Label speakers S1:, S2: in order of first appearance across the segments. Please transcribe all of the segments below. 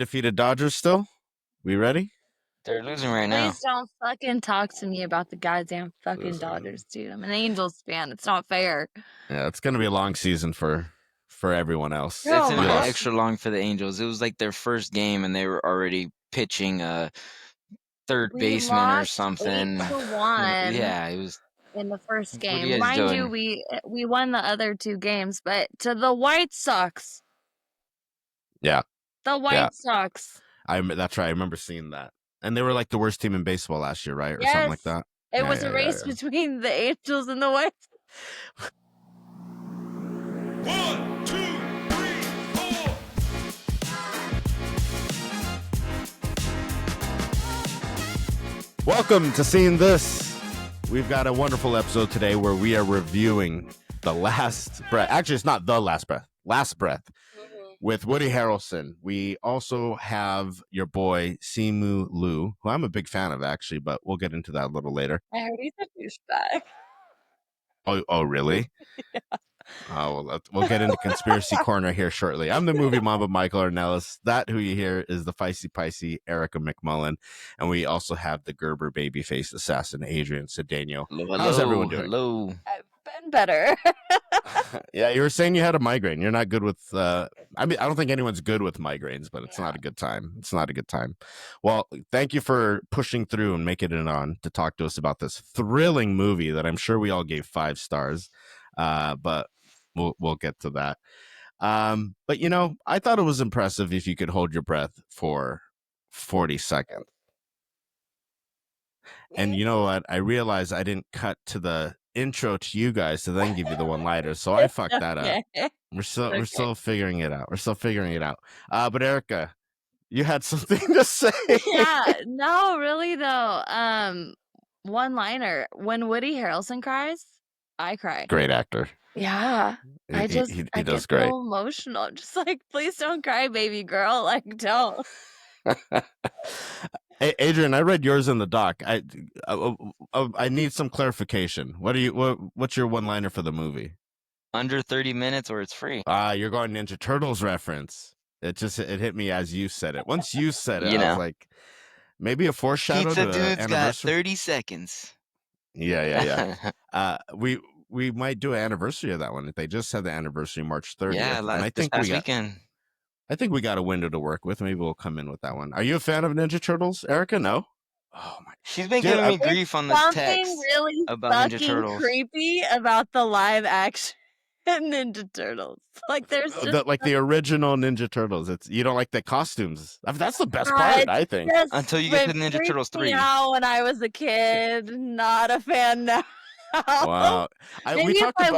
S1: Defeated Dodgers still? We ready?
S2: They're losing right now.
S3: Please don't fucking talk to me about the goddamn fucking Dodgers, dude. I'm an Angels fan. It's not fair.
S1: Yeah, it's gonna be a long season for everyone else.
S3: No.
S2: It's
S3: Oh
S2: gonna
S3: my
S2: be
S3: God.
S2: extra long for the Angels. It was like their first game, and they were already pitching a third
S3: We
S2: baseman or
S3: lost
S2: something.
S3: 8-1
S2: Yeah, it was.
S3: in the first
S2: What are
S3: game.
S2: you guys
S3: Mind you,
S2: doing?
S3: we won the other 2 games, but to the White Sox.
S1: Yeah,
S3: The White Sox.
S1: that's right. I remember seeing that, and they were like the worst team in baseball last year, right, or something like
S3: Yes.
S1: that.
S3: It
S1: Yeah,
S3: was a race between the Angels and the White Sox.
S4: 1, 2, 3, 4.
S1: Welcome to Seeing This. We've got a wonderful episode today where we are reviewing The Last Breath. Actually, it's not The Last Breath. Last Breath with Woody Harrelson. We also have your boy Simu Liu, who I'm a big fan of, actually, but we'll get into that a little later.
S3: I heard he's a douchebag.
S1: Oh, really?
S3: Yeah.
S1: Oh, well, we'll get into conspiracy corner here shortly. I'm the movie mom of Michael Ornelas. That who you hear is the feisty Pisces Erica McMullen, and we also have the Gerber babyface assassin Adrian Cedeno. How's everyone doing?
S2: Hello.
S3: I've been better.
S1: Yeah, you were saying you had a migraine. You're not good with. I don't think anyone's good with migraines, but it's not a good time. It's not a good time. Well, thank you for pushing through and making it on to talk to us about this thrilling movie that I'm sure we all gave 5 stars. But we'll get to that. But you know, I thought it was impressive if you could hold your breath for 40 seconds. And you know what? I realized I didn't cut to the intro to you guys to then give you the one-liner, so I fucked that up. We're still figuring it out. But Erica, you had something to say.
S3: Yeah, no, really though. One-liner. When Woody Harrelson cries, I cry.
S1: Great actor.
S3: Yeah. I
S1: He
S3: get
S1: does great.
S3: so emotional. I'm just like, please don't cry, baby girl. Like, don't.
S1: Hey, Adrian, I read yours in the doc. I need some clarification. What's your one-liner for the movie?
S2: Under 30 minutes or it's free.
S1: You're going Ninja Turtles reference. It hit me as you said it. Once you said it, I was like, maybe a foreshadow
S2: Pizza
S1: to
S2: Dude's got
S1: anniversary.
S2: 30 seconds.
S1: Yeah. We might do an anniversary of that one. They just had the anniversary March 30th.
S2: Yeah,
S1: and I
S2: this
S1: think
S2: past weekend.
S1: I think we got a window to work with. Maybe we'll come in with that one. Are you a fan of Ninja Turtles, Erica? No? Oh my!
S2: She's been giving me grief on the text
S3: really
S2: about Ninja Turtles.
S3: Creepy about the live action Ninja Turtles. Like there's just
S1: like the original Ninja Turtles. You don't like the costumes. That's the best part, I think.
S2: Until you get to Ninja Turtles 3.
S3: Now, when I was a kid, not a fan now.
S1: Wow.
S3: Maybe if I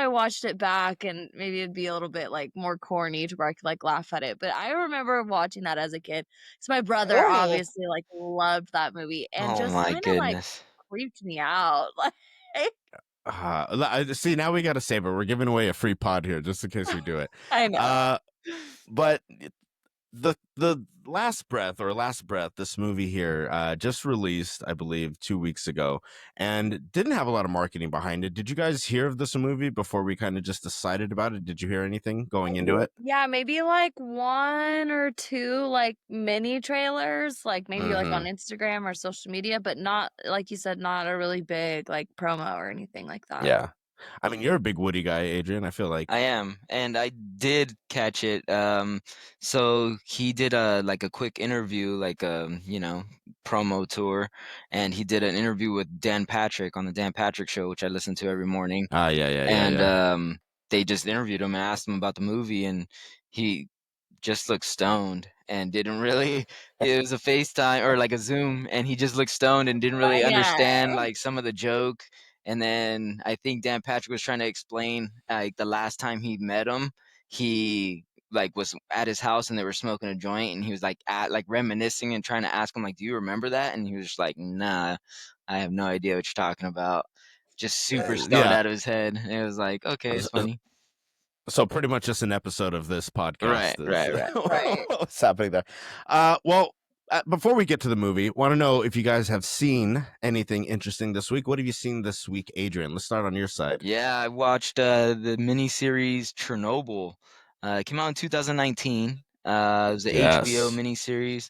S3: watched it back, and maybe it'd be a little bit like more corny to where I could like laugh at it. But I remember watching that as a kid. So my brother obviously like loved that movie and just kind of like creeped me out. Like
S1: see, now we got to save it. We're giving away a free pod here just in case we do it.
S3: I know.
S1: But the Last Breath, this movie here, just released, I believe, 2 weeks ago, and didn't have a lot of marketing behind it. Did you guys hear of this movie before we kind of just decided about it? Did you hear anything going into it?
S3: Yeah, maybe like 1 or 2 like mini trailers, like maybe like on Instagram or social media, but not, like you said, not a really big like promo or anything like that.
S1: Yeah. I mean, you're a big Woody guy, Adrian. I feel like
S2: I am, and I did catch it. So he did a quick interview, like promo tour, and he did an interview with Dan Patrick on the Dan Patrick Show, which I listen to every morning.
S1: And
S2: they just interviewed him and asked him about the movie, and he just looked stoned and didn't really. It was a FaceTime or like a Zoom, and he just looked stoned and didn't really understand like some of the joke. And then I think Dan Patrick was trying to explain like the last time he met him, he like was at his house and they were smoking a joint, and he was like reminiscing and trying to ask him like, do you remember that? And he was just like, nah, I have no idea what you're talking about. Just super stoned out of his head. And it was like, okay, it's funny.
S1: So pretty much just an episode of this podcast.
S2: Right.
S1: What's happening there? Well, before we get to the movie, want to know if you guys have seen anything interesting this week. What have you seen this week, Adrian? Let's start on your side.
S2: Yeah, I watched the miniseries Chernobyl. It came out in 2019, It was a HBO
S1: Yes.
S2: miniseries.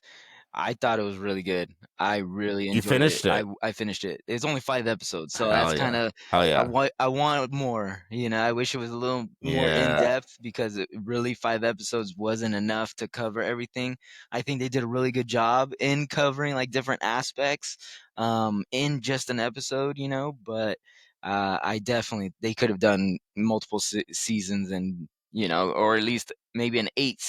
S2: I thought it was really good. I really
S1: You
S2: enjoyed it.
S1: finished it.
S2: I finished it. It's only 5 episodes, so that's
S1: Hell yeah.
S2: kinda
S1: Hell yeah.
S2: I want more, you know, I wish it was a little more
S1: Yeah.
S2: in-depth because it really 5 episodes wasn't enough to cover everything. I think they did a really good job in covering, like, different aspects, in just an episode, you know, but, I definitely they could have done multiple seasons and, you know, or at least maybe an 8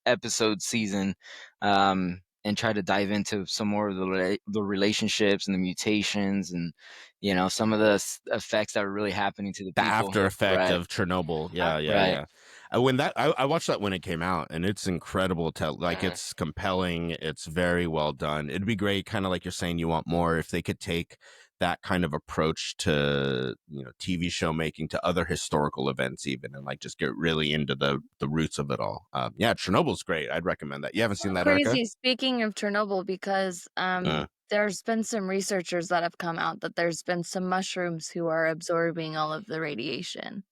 S2: episode season, and try to dive into some more of the relationships and the mutations and, you know, some of the effects that are really happening to the
S1: The
S2: people.
S1: after effect
S2: Right,
S1: of Chernobyl. Yeah, yeah,
S2: right.
S1: yeah. When that I watched that when it came out, and it's incredible. Like it's compelling. It's very well done. It'd be great, kind of like you're saying, you want more if they could take that kind of approach to TV show making, to other historical events, even, and like just get really into the roots of it all. Yeah, Chernobyl's great. I'd recommend that. You haven't seen that, Erica?
S3: Crazy. Speaking of Chernobyl, because
S1: Uh,
S3: there's been some researchers that have come out that there's been some mushrooms who are absorbing all of the radiation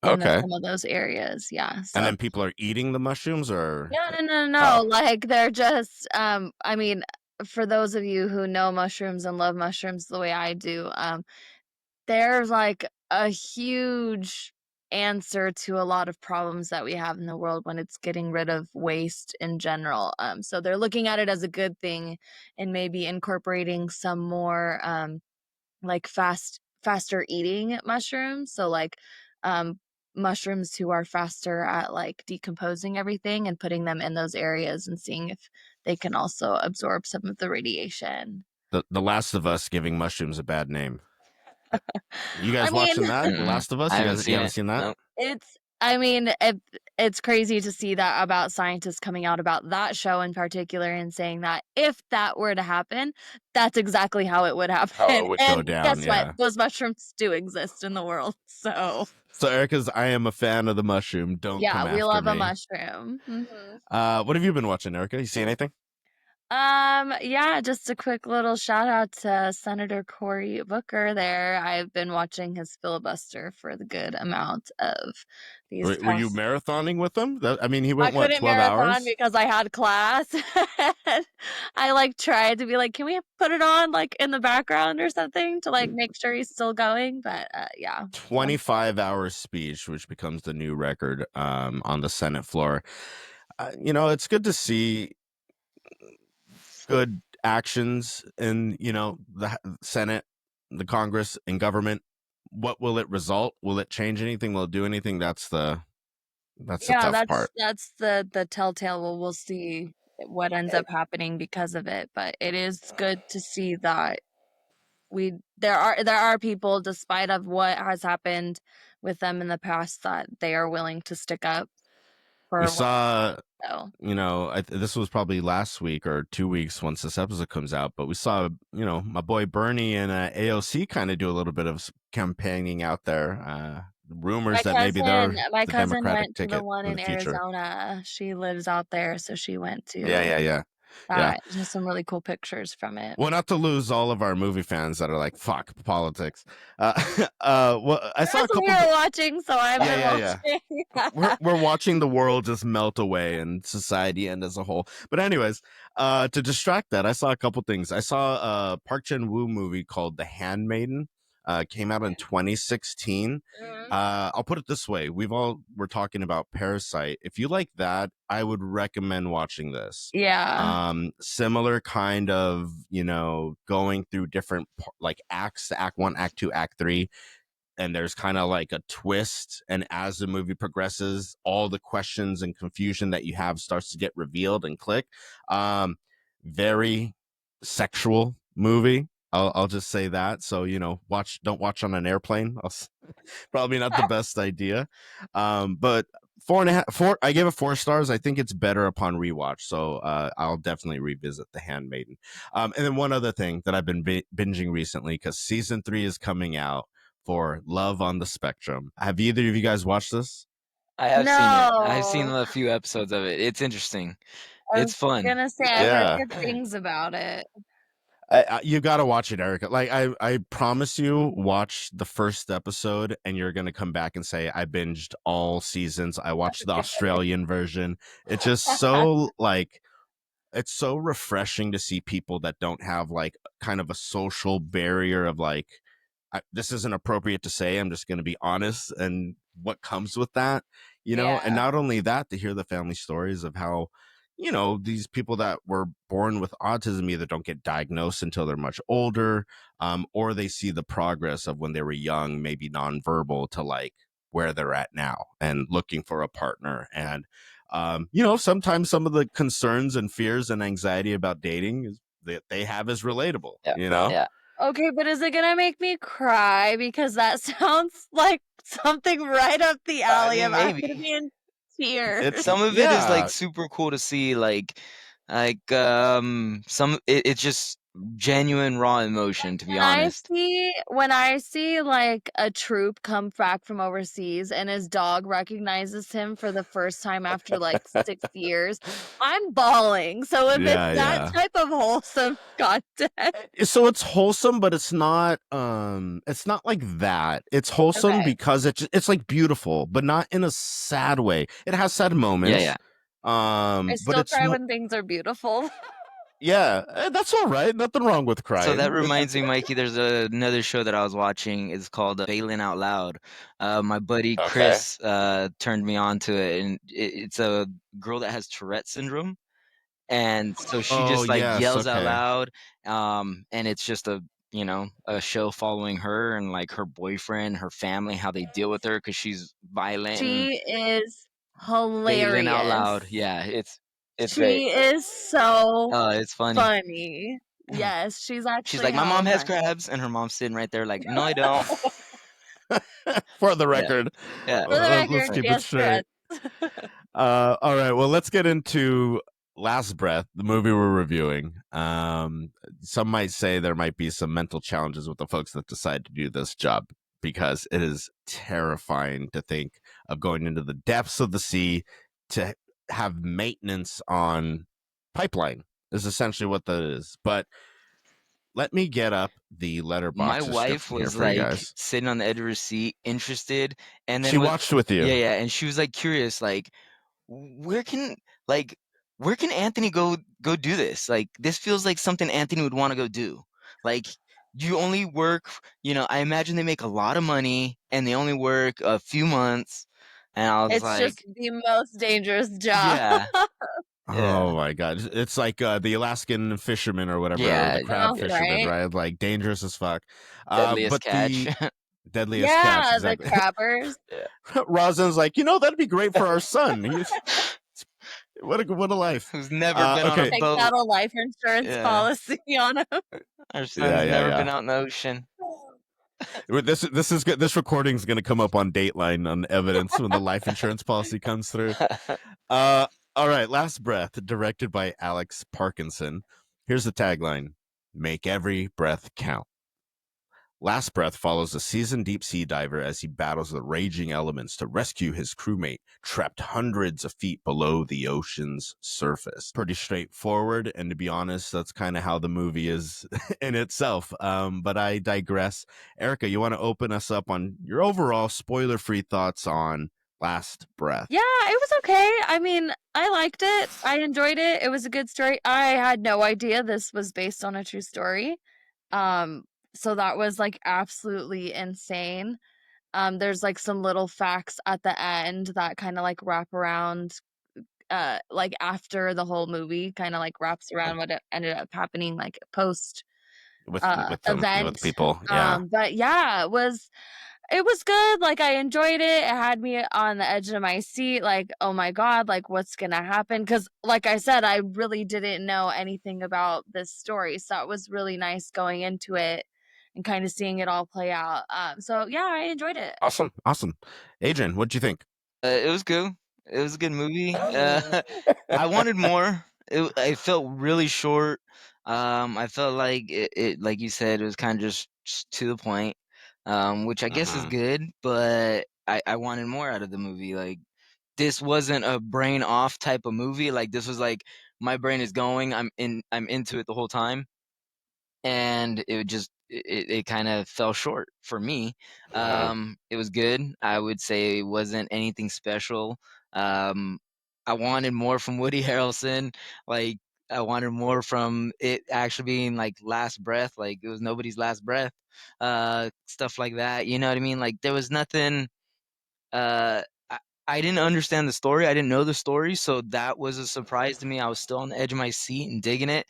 S3: in
S1: okay.
S3: some of those areas. Yeah.
S1: And
S3: So
S1: then people are eating the mushrooms, or
S3: no, no, no,
S1: oh,
S3: no. Like they're just I mean, for those of you who know mushrooms and love mushrooms the way I do, there's like a huge answer to a lot of problems that we have in the world when it's getting rid of waste in general. So they're looking at it as a good thing and maybe incorporating some more like faster eating mushrooms. So like um mushrooms who are faster at like decomposing everything and putting them in those areas and seeing if they can also absorb some of the radiation.
S1: the Last of Us giving mushrooms a bad name. You
S3: I
S1: guys
S3: mean,
S1: watching that? The
S2: Mm-mm.
S1: Last of Us?
S2: I
S1: You
S2: haven't
S1: guys, you
S2: seen
S1: haven't
S2: it.
S1: seen that?
S2: Nope.
S3: it's crazy to see that about scientists coming out about that show in particular and saying that if that were to happen, that's exactly how it would
S1: How
S3: happen.
S1: it would go
S3: And
S1: down,
S3: guess what?
S1: yeah.
S3: Those mushrooms do exist in the world. So,
S1: So Erica's, I am a fan of the mushroom. Don't
S3: yeah,
S1: come
S3: we
S1: after
S3: love a
S1: me.
S3: mushroom. Mhm.
S1: What have you been watching, Erica? You see anything?
S3: Yeah, just a quick little shout out to Senator Cory Booker there. I've been watching his filibuster for the good amount of these
S1: Were you
S3: past.
S1: marathoning with him? I mean, he
S3: I
S1: went what,
S3: couldn't
S1: 12
S3: marathon
S1: hours?
S3: because I had class. I like tried to be like, can we put it on like in the background or something to like make sure he's still going? But yeah.
S1: 25-hour speech, which becomes the new record on the Senate floor. It's good to see good actions in the Senate, the Congress, and government. What will it result? Will it change anything? Will it do anything? That's the
S3: Yeah,
S1: tough
S3: that's
S1: part.
S3: that's the telltale. We'll see what ends up happening because of it. But it is good to see that there are people, despite of what has happened with them in the past, that they are willing to stick up
S1: We
S3: for what.
S1: saw,
S3: So
S1: this was probably last week or 2 weeks once this episode comes out, but we saw, my boy Bernie and AOC kind of do a little bit of campaigning out there. Rumors that maybe they're
S3: My
S1: the
S3: cousin
S1: Democratic
S3: went to the
S1: ticket
S3: one
S1: in
S3: in
S1: the future.
S3: Arizona. She lives out there, so she went
S1: Yeah,
S3: to
S1: yeah, yeah, yeah.
S3: that. Just some really cool pictures from it.
S1: Well, not to lose all of our movie fans that are like, fuck politics. Well, I saw a
S3: That's what we
S1: couple.
S3: were watching, so I've
S1: Yeah,
S3: been
S1: yeah, yeah.
S3: watching.
S1: We're watching the world just melt away and society end as a whole. But anyways, to distract that, I saw a couple things. I saw a Park Chan-wook movie called The Handmaiden. Came out in 2016.
S3: Mhm.
S1: I'll put it this way: we're talking about Parasite. If you like that, I would recommend watching this.
S3: Yeah.
S1: Similar kind of going through different like acts, Act 1, Act 2, Act 3, and there's kind of like a twist, and as the movie progresses, all the questions and confusion that you have starts to get revealed and click. Very sexual movie, I'll just say that. So don't watch on an airplane. Probably not the best idea. But 4.5 4, I gave it 4 stars. I think it's better upon rewatch, so I'll definitely revisit The Handmaiden. And then one other thing that I've been binging recently, because season 3 is coming out for Love on the Spectrum. Have either of you guys watched this?
S2: I have seen it. I've seen
S3: No.
S2: a few episodes of it. It's interesting.
S3: I
S2: It's
S3: was
S2: fun.
S3: gonna say I've heard
S1: Yeah.
S3: good things about it.
S1: You got to watch it, Erica. Like I promise you, watch the first episode, and you're gonna come back and say, "I binged all seasons. I watched the Australian version." It's just so like it's so refreshing to see people that don't have like kind of a social barrier of like this isn't appropriate to say. I'm just going to be honest and what comes with that, and
S3: Yeah.
S1: not only that, to hear the family stories of how, these people that were born with autism either don't get diagnosed until they're much older, or they see the progress of when they were young, maybe nonverbal, to like where they're at now and looking for a partner. And, sometimes some of the concerns and fears and anxiety about dating that they have is relatable,
S2: Yeah.
S3: Okay, but is it gonna make me cry? Because that sounds like something right up the
S2: I
S3: alley
S2: mean,
S3: of I'm gonna
S2: maybe.
S3: be in tears.
S2: Some of it is,
S1: Yeah.
S2: like, super cool to see, some it's just genuine raw emotion, to be
S3: When I
S2: honest.
S3: see when I see, like, a troop come back from overseas and his dog recognizes him for the first time after, like, 6 years, I'm bawling. So if it's
S1: Yeah,
S3: that
S1: yeah.
S3: type of wholesome content.
S1: So it's wholesome, but it's not like that. It's wholesome
S3: Okay.
S1: because it's like beautiful, but not in a sad way. It has sad
S2: Yeah,
S1: moments.
S2: yeah.
S3: I
S1: But
S3: still
S1: it's
S3: cry when things are beautiful.
S1: yeah, that's all right. Nothing wrong with
S2: So that
S1: crying.
S2: reminds me, Mikey, there's another show that I was watching. It's called Failing Out Loud. My buddy
S1: Okay.
S2: Chris turned me on to it, and it's a girl that has Tourette syndrome, and so she
S1: Oh,
S2: just like
S1: yes,
S2: yells out
S1: okay.
S2: loud, and it's just a show following her and like her boyfriend, her family, how they deal with her because she's violent and
S3: She is
S2: failing out
S3: hilarious.
S2: loud. Yeah, it's great.
S3: She is so
S2: Oh, it's funny.
S3: funny. Yes, she's
S2: She's
S3: actually
S2: like, my
S3: hella
S2: mom has
S3: funny.
S2: crabs, and her mom's sitting right there like, no, I don't.
S1: For the
S2: Yeah,
S1: record,
S2: yeah.
S3: For the
S1: let's
S3: record,
S1: keep
S3: she
S1: it
S3: has
S1: straight.
S3: Tourette's.
S1: All right. Well, let's get into Last Breath, the movie we're reviewing. Some might say there might be some mental challenges with the folks that decide to do this job because it is terrifying to think of going into the depths of the sea to have maintenance on pipeline is essentially what that is. But let me get up the
S2: My
S1: letterbox
S2: wife
S1: description here
S2: was
S1: for you
S2: like
S1: guys.
S2: sitting on the edge of her seat, interested, and
S1: She
S2: then was
S1: watched with you.
S2: yeah, yeah, and she was like curious, like where can like where can Anthony go do this? Like this feels like something Anthony would want to go do. Like you only work, I imagine they make a lot of money and they only work a few months. And I was
S3: It's just
S2: like,
S3: the most dangerous job.
S2: yeah, yeah,
S1: Oh my god. It's like the Alaskan fisherman or whatever, or the
S2: yeah,
S1: crab
S3: Oh,
S2: yeah.
S1: fisherman,
S3: right?
S1: right? Like dangerous as fuck.
S2: Deadliest
S1: But
S2: catch.
S1: the deadliest catch,
S3: Yeah, the
S1: exactly.
S3: crabbers.
S2: Yeah.
S1: Rosin's like, that'd be great for our son. What a life.
S2: Who's never been on a
S1: Okay.
S3: Takes
S2: boat.
S3: out a life insurance
S2: Yeah.
S3: policy on him.
S2: Our
S1: Yeah,
S2: son's
S1: yeah,
S2: never been
S1: yeah.
S2: out in the ocean.
S1: This is good. This recording's gonna come up on Dateline on evidence when the life insurance policy comes through. Uh, all right, Last Breath, directed by Alex Parkinson. Here's the tagline: Make every breath count. Last Breath follows a seasoned deep sea diver as he battles the raging elements to rescue his crewmate, trapped hundreds of feet below the ocean's surface. Pretty straightforward, and to be honest, that's kind of how the movie is in itself. But I digress. Erica, you want to open us up on your overall spoiler-free thoughts on Last Breath?
S3: Yeah, it was okay. I mean, I liked it. I enjoyed it. It was a good story. I had no idea this was based on a true story. So that was like absolutely insane. There's like some little facts at the end that kind of like wrap around like after the whole movie kind of like wraps around what ended up happening like post
S1: With
S3: event.
S1: people, yeah.
S3: But yeah, it was good. Like I enjoyed it. It had me on the edge of my seat. Like, oh my God, like what's gonna happen? Because like I said, I really didn't know anything about this story. So it was really nice going into it and kind of seeing it all play out. So yeah, I enjoyed it.
S1: Awesome. Adrian, what'd you think?
S2: It was good. It was a good movie. I wanted more. It felt really short. I felt like like you said, it was kind of just to the point, which I guess is
S1: Mhm.
S2: good. But I wanted more out of the movie. Like this wasn't a brain off type of movie. Like this was like my brain is going. I'm into it the whole time. and it kind of fell short for me.
S1: Yeah.
S2: It was good. I would say it wasn't anything special. Um, I wanted more from Woody Harrelson. Like I wanted more from it actually being like last breath, like it was nobody's last breath. Stuff like that. You know what I mean? Like there was nothing. Uh, I, I didn't understand the story. I didn't know the story, so that was a surprise to me. I was still on the edge of my seat and digging it,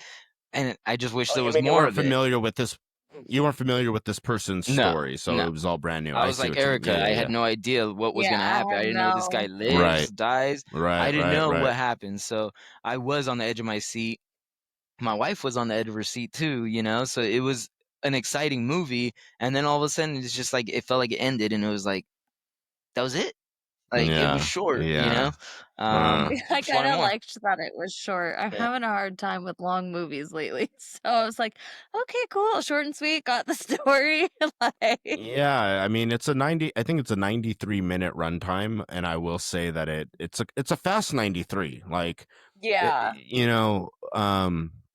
S2: and I just wish
S1: Oh,
S2: there
S1: you
S2: was
S1: mean
S2: more of it.
S1: you weren't familiar with this person's
S2: No,
S1: story, so
S2: no.
S1: it was all brand new.
S2: I
S1: I
S2: was
S1: see
S2: like
S1: what you mean. Yeah,
S2: Erica.
S1: yeah,
S2: I had
S1: yeah.
S2: no idea what was
S3: Yeah,
S2: gonna
S3: I
S2: happen. I
S3: had
S2: didn't know this guy
S3: no.
S2: lives,
S1: Right.
S2: dies. I
S1: Right,
S2: didn't
S1: right,
S2: know
S1: right.
S2: what happened. So I was on the edge of my seat. My wife was on the edge of her seat too, you know? So it was an exciting movie. And then all of a sudden it's just like it felt like it ended and it was like, that was it. Like it was
S1: Yeah.
S2: short, you
S1: Yeah.
S2: know? Um,
S3: I
S2: just wanted
S3: kind of
S2: more.
S3: liked that it was short. I'm
S2: Yeah.
S3: having a hard time with long movies lately. So I was like, okay, cool, short and sweet, got the story. Like,
S1: Yeah, I mean I think it's a 93-minute runtime, and I will say that it's a fast 93. Like
S3: yeah.
S1: you know,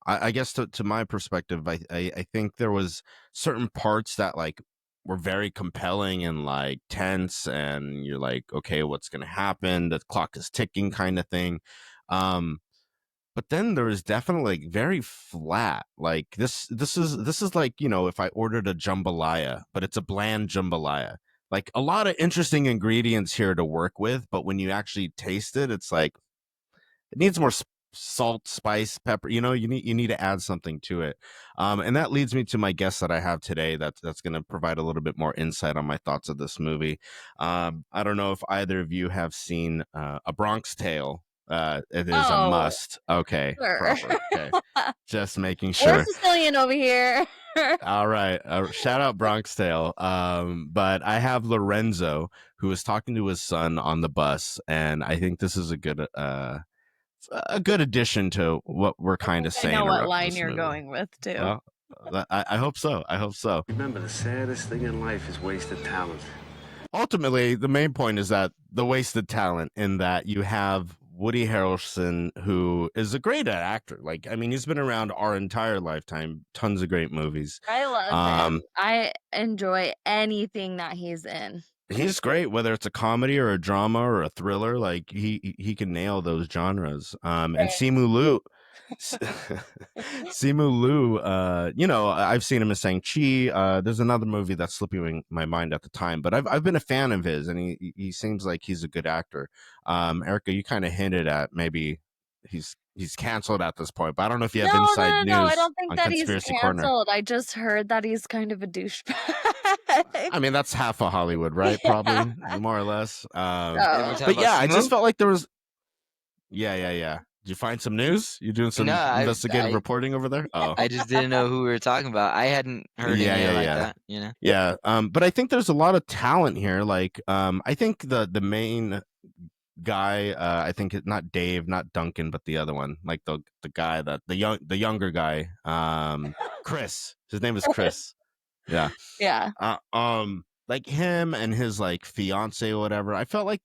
S1: I guess to my perspective, I think there was certain parts that like were very compelling and like tense, and you're like, okay, what's gonna happen? The clock is ticking, kind of thing. Um, but then there is definitely like very flat. Like this is like, if I ordered a jambalaya, but it's a bland jambalaya. Like a lot of interesting ingredients here to work with, but when you actually taste it, it's like it needs more salt, spice, pepper. You need to add something to it. And that leads me to my guest that I have today. That's going to provide a little bit more insight on my thoughts of this movie. I don't know if either of you have seen A Bronx Tale. It is a
S3: Oh,
S1: must. Okay,
S3: sure.
S1: proper. Okay, just making
S3: We're
S1: sure.
S3: Sicilian over here.
S1: All right. Shout out Bronx Tale. But I have Lorenzo who is talking to his son on the bus, and I think this is a good addition to what we're
S3: I
S1: kind of
S3: think I know
S1: saying
S3: what
S1: around
S3: line
S1: this
S3: you're
S1: movie.
S3: going with too.
S1: Well, I hope so. I hope so.
S5: Remember, the saddest thing in life is wasted talent.
S1: Ultimately, the main point is that the wasted talent in that you have Woody Harrelson, who is a great actor. Like, I mean, he's been around our entire lifetime, tons of great movies.
S3: I love him.
S1: Um,
S3: I enjoy anything that he's in.
S1: he's great, whether it's a comedy or a drama or a thriller. Like he can nail those genres. And
S3: Right.
S1: Simu Liu, Simu Liu, I've seen him as Shang-Chi. There's another movie that's slipping my mind at the time, but I've been a fan of his, and he seems like he's a good actor. Erica, you kind of hinted at maybe he's canceled at this point, but I don't know if you have
S3: No, no,
S1: inside
S3: no, no. I
S1: news
S3: don't think
S1: on
S3: that he's
S1: Conspiracy Corner.
S3: canceled. I just heard that he's kind of a douchebag.
S1: I mean, that's half of Hollywood, right?
S3: Yeah.
S1: Probably, more or less.
S2: And we're
S3: So,
S2: talking
S1: But
S2: about
S1: yeah, I just
S2: Simu?
S1: felt like there was. Yeah. Did you find some news? You doing some
S2: No,
S1: investigative reporting over there? Oh,
S2: I just didn't know who we were talking about. I hadn't heard
S1: yeah,
S2: anything like
S1: yeah.
S2: that, you know?
S1: Yeah. But I think there's a lot of talent here. Like, I think the main guy, I think not Dave, not Duncan, but the other one, like the guy that the younger guy, Chris. His name is Chris. Yeah.
S3: yeah.
S1: Like him and his like fiance or whatever. I felt like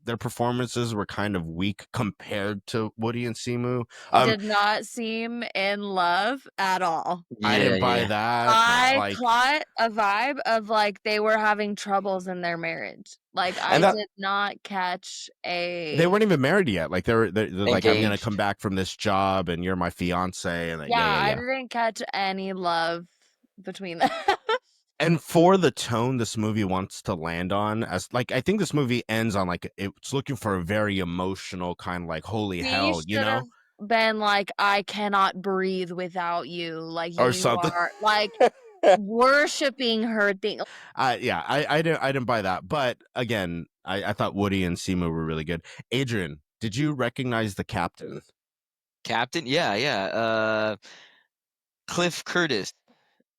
S1: their performances were kind of weak compared to Woody and Simu.
S3: Did not seem in love at all.
S1: I
S2: Yeah,
S1: didn't buy
S2: yeah.
S1: that.
S3: I
S1: Like,
S3: caught a vibe of like they were having troubles in their marriage. Like I
S1: and that
S3: did not catch
S1: they
S3: a
S1: weren't even married yet. Like they're like, I'm gonna come
S2: Engaged.
S1: back from this job, and you're my fiance, and
S3: yeah, I
S1: yeah.
S3: didn't catch any love between them.
S1: And for the tone this movie wants to land on, as like I think this movie ends on like it's looking for a very emotional kind of like holy
S3: He
S1: hell,
S3: should have been like, I cannot breathe without you. Like
S1: or
S3: you
S1: something.
S3: are like worshiping her thing.
S1: Yeah, I didn't buy that. But again, I thought Woody and Simu were really good. Adrian, did you recognize the captain?
S2: Captain? Yeah. Cliff Curtis.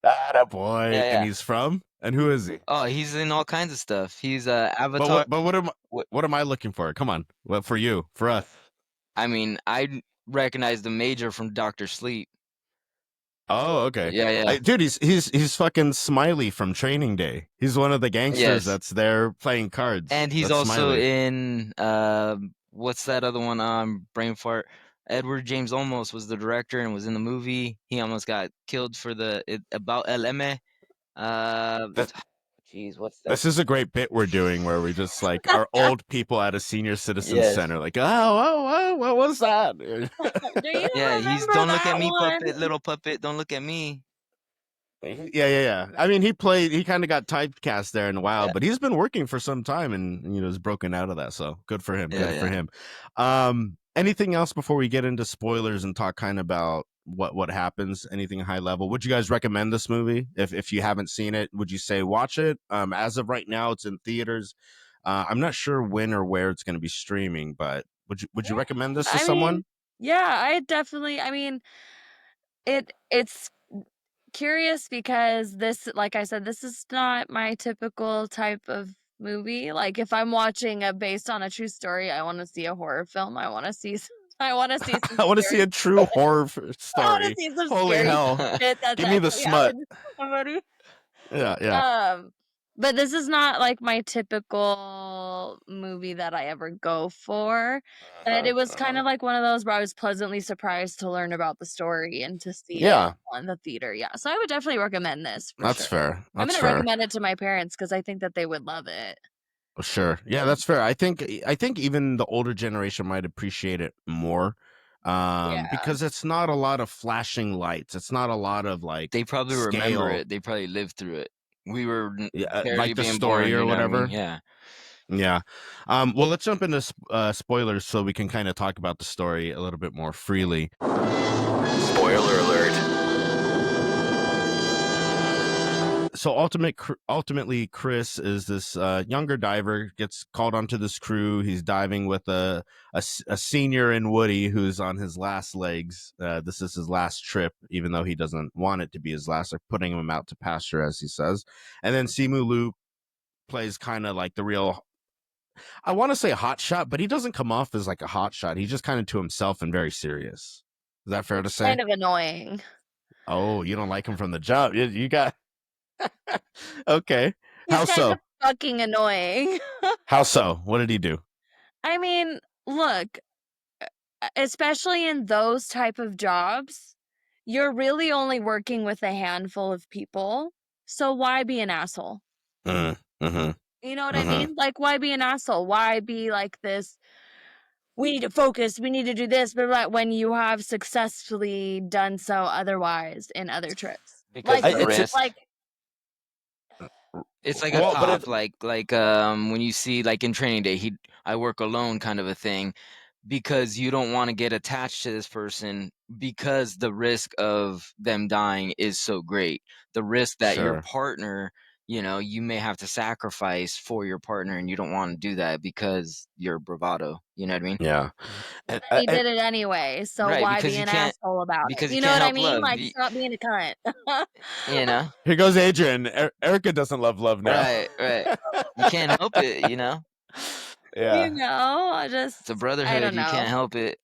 S1: That boy.
S2: Yeah,
S1: And
S2: yeah.
S1: he's from? And who is he?
S2: Oh, he's in all kinds of stuff. He's Avatar.
S1: But what am I looking for? Come on. What for you? For us?
S2: I mean, I recognize the Major from Doctor Sleep.
S1: Oh, okay.
S2: Yeah.
S1: Dude, he's fucking Smiley from Training Day. He's one of the gangsters
S2: Yes.
S1: that's there playing cards.
S2: And he's
S1: That's
S2: also
S1: Smiley.
S2: in what's that other one? Brain fart. Edward James Olmos was the director and was in the movie. He almost got killed for about El M.
S1: That
S2: Jeez, what's that?
S1: this is a great bit we're doing where we just like are old people at a senior citizen
S2: Yes.
S1: center, like, oh, what was that?
S3: Do you
S2: Yeah, he's
S3: remember
S2: don't look
S3: that
S2: at me,
S3: one?
S2: puppet, little puppet, don't look at me.
S1: Yeah. I mean, he kind of got typecast there in a while,
S2: Yeah.
S1: but he's been working for some time and has broken out of that. So good for him.
S2: Yeah,
S1: Good for
S2: yeah.
S1: him. Anything else before we get into spoilers and talk kind of about what happens? Anything high level? Would you guys recommend this movie if you haven't seen it? Would you say watch it? As of right now, it's in theaters. I'm not sure when or where it's going to be streaming, but would you recommend this to
S3: I
S1: someone?
S3: mean, yeah, I definitely. I mean, it's curious because this, like I said, this is not my typical type of movie. Like if I'm watching a based on a true story, I want to see a horror film. I want to see I want to see some
S1: I want to see
S3: scary
S1: a true horror
S3: I want to
S1: story.
S3: see some
S1: Holy
S3: scary
S1: hell!
S3: shit that's
S1: Give me the
S3: actually
S1: smut.
S3: happened to somebody.
S1: Yeah.
S3: But this is not like my typical movie that I ever go for. But it was kind of like one of those where I was pleasantly surprised to learn about the story and to see it
S1: Yeah,
S3: on the theater. Yeah. So I would definitely recommend this for
S1: that's
S3: sure.
S1: fair.
S3: I'm
S1: That's
S3: gonna
S1: fair.
S3: recommend it to my parents because I think that they would love it.
S1: Sure. Yeah, that's fair. I think even the older generation might appreciate it more.
S3: Yeah.
S1: Because it's not a lot of flashing lights. It's not a lot of like
S2: They probably remember
S1: scale.
S2: it. They probably lived through it. We were barely
S1: Like the
S2: being
S1: story
S2: born,
S1: or
S2: you know what I mean?
S1: whatever.
S2: Yeah.
S1: Yeah. Well, let's jump into spoilers so we can kind of talk about the story a little bit more freely.
S2: Spoiler alert.
S1: So ultimately, Chris is this younger diver, gets called onto this crew. He's diving with a senior in Woody who's on his last legs. This is his last trip, even though he doesn't want it to be his last. They're putting him out to pasture, as he says. And then Simu Liu plays kind of like the real, I want to say hot shot, but he doesn't come off as like a hot shot. He's just kind of to himself and very serious. Is that fair to say?
S3: Kind of annoying.
S1: Oh, you don't like him from the jump. You got okay.
S3: He's
S1: How
S3: kind
S1: so?
S3: of fucking annoying.
S1: How so? What did he do?
S3: I mean, look, especially in those type of jobs, you're really only working with a handful of people. So why be an asshole?
S1: Mm-hmm.
S3: You know what I mean? Like, why be an asshole? Why be like this? We need to focus. We need to do this, but when you have successfully done so otherwise in other trips,
S2: Because
S3: like
S2: the risk. It's like a
S1: Well, but
S2: cop, like when you see like in Training Day, I work alone kind of a thing, because you don't want to get attached to this person because the risk of them dying is so great. The risk that your
S1: Sure.
S2: partner, you may have to sacrifice for your partner, and you don't want to do that because you're bravado. You know what I mean?
S1: Yeah.
S3: But he did it anyway, so
S2: Right,
S3: why
S2: because
S3: be
S2: you
S3: an
S2: can't
S3: asshole about it?
S2: because you
S3: You know
S2: can't
S3: what I
S2: help
S3: mean?
S2: love.
S3: Like, stop being a cunt.
S2: You know?
S1: Here goes Adrian. Erica doesn't love now.
S2: Right. You can't help it,
S3: You
S1: Yeah.
S3: know, I
S2: It's a
S3: don't
S2: brotherhood. You can't
S3: know.
S2: help it.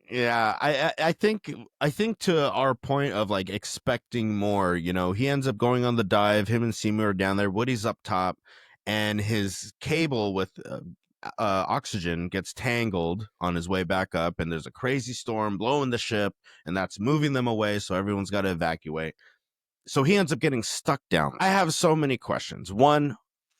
S1: Yeah. I think to our point of like expecting more, he ends up going on the dive. Him and Seymour are down there. Woody's up top, and his cable with oxygen gets tangled on his way back up, and there's a crazy storm blowing the ship, and that's moving them away. So everyone's got to evacuate. So he ends up getting stuck down. I have so many questions. One,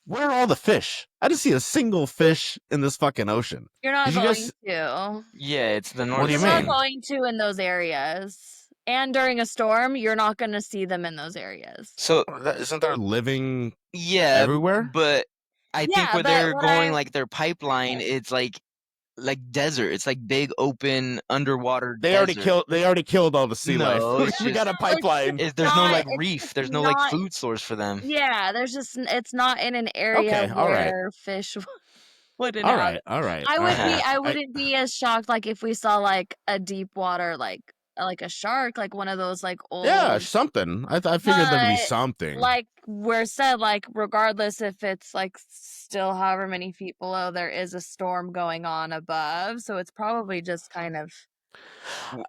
S1: where are all the fish? I didn't see a single fish in this fucking ocean.
S3: You're not
S1: Did you
S3: going
S1: guys?
S3: to.
S2: Yeah, it's the North
S1: What do you
S3: You're not
S1: mean?
S3: going to in those areas. And during a storm, you're not going to see them in those areas.
S2: So
S1: Isn't there living
S2: yeah,
S1: everywhere?
S2: but I think
S3: Yeah,
S2: where
S3: but
S2: they're
S3: what
S2: going,
S3: I
S2: like their pipeline, it's like desert. It's like big open underwater
S1: They already
S2: desert.
S1: killed all the sea life.
S2: No, it's
S1: We got a
S2: just
S1: pipeline.
S2: there's no like
S3: it's
S2: reef.
S3: just
S2: There's no like
S3: not.
S2: food source for them.
S3: Yeah, it's not in an area
S1: Okay, all right.
S3: where fish wouldn't
S1: All
S3: have.
S1: right, all right.
S3: I
S1: all
S3: would
S1: right.
S3: be. I wouldn't be as shocked like if we saw like a deep water like a shark, like one of those like
S1: Yeah,
S3: old.
S1: something. I figured there'd be
S3: But
S1: something.
S3: like we're said, like regardless if it's like still however many feet below, there is a storm going on above, so it's probably just kind of